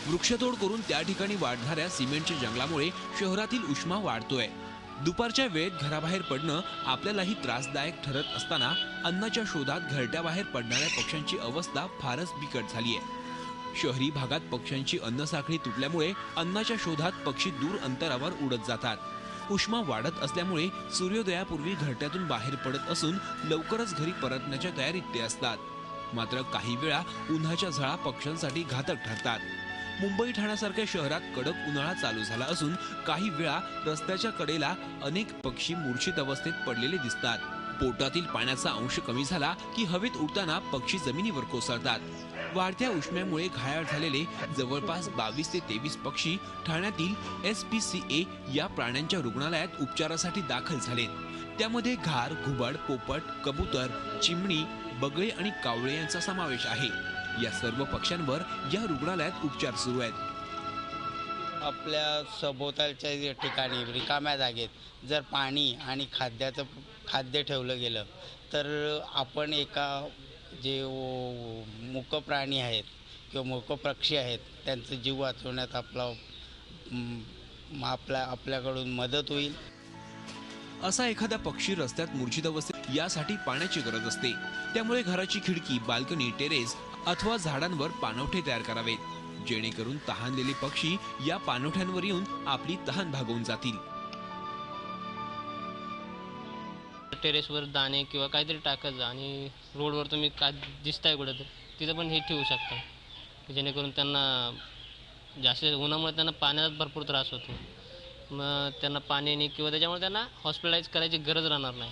वृक्षतोड करून त्या ठिकाणी वाढणाऱ्या सिमेंटच्या जंगलामुळे शहरातील उष्मा वाढतोय। दुपारच्या वेळेत घराबाहेर पडणं आपल्यालाही त्रासदायक ठरत असताना अन्नाच्या शोधात घरट्याबाहेर पडणाऱ्या पक्ष्यांची अवस्था फारच बिकट झाली आहे। शहरी भागात पक्ष्यांची अन्नसाखळी तुटल्यामुळे अन्नाच्या शोधात पक्षी दूर अंतरावर उडत जातात। उष्मा वाढत असल्यामुळे सूर्योदयापूर्वी घरट्यातून बाहेर पडत असून लवकरच घरी परतण्याच्या तयारीत ते असतात। मात्र काही वेळा उन्हाच्या झळा पक्ष्यांसाठी घातक ठरतात। मुंबई ठाण्यासारख्या शहरात कडक उन्हाळा चालू झाला असून काही वेळा रस्त्याच्या कडेला अनेक पक्षी मूर्छित अवस्थेत पडलेले दिसतात। पोटातील पाण्याचा अंश कमी झाला की हवेत उडताना पक्षी जमिनीवर कोसळतात। वाढत्या उष्म्यामुळे घायाळ झालेले जवळपास 22 ते 23 पक्षी ठाण्यातील SPCA या प्राण्यांच्या रुग्णालयात उपचारासाठी दाखल झालेत। त्यामध्ये घार, घुबड, पोपट, कबूतर, चिमणी, बगळे आणि कावळे यांचा समावेश आहे। या सर्व पक्ष्यांवर या रुग्णालयात उपचार सुरू आहेत। आपल्या सभोवतालच्या ठिकाणी रिकाम्या जागेत जर पाणी आणि खाद्य ठेवलं गेलं तर आपण एका जे मूक प्राणी आहेत किंवा मूक पक्षी आहेत त्यांचा जीव वाचवण्यात आपल्याकडून मदत होईल। असा एखादा पक्षी रस्त्यात मूर्छित अवस्थेत यासाठी पाण्याची गरज असते। त्यामुळे घराची खिडकी, बाल्कनी, टेरेस अथवा झाडांवर पाणवठे तयार करावेत, जेणेकरून तहानलेले पक्षी या पाणवठ्यांवर येऊन आपली तहान भागवून जातील। टेरेसवर दाणे किंवा काहीतरी टाकत जा आणि रोडवर तुम्ही काय दिसताय कुठं तर तिथं पण हे ठेवू शकता, जेणेकरून त्यांना जास्त उन्हामुळे त्यांना पाण्याचा भरपूर त्रास होतो। मग त्यांना पाण्याने किंवा त्याच्यामुळे त्यांना हॉस्पिटलाइज करायची गरज राहणार नाही।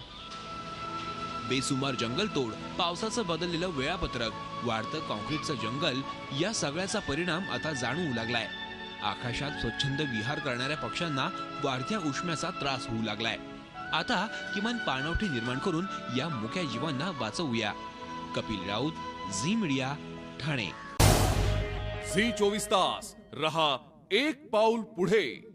बेसुमार जंगलतोड, पावसाचं बदललेलं वेळापत्रक, वाढतं काँक्रीटचं जंगल या सगळ्याचा परिणाम आता जाणवू लागलाय। आकाशात स्वच्छंद विहार करणाऱ्या पक्ष्यांना वाढत्या उष्म्याचा त्रास होऊ लागलाय। आता किमान पाणवठे निर्माण करून या मुक्या जीवांना वाचवूया। कपिल राऊत, झी मीडिया, ठाणे। झी 24 तास रहा एक पाऊल पुढे।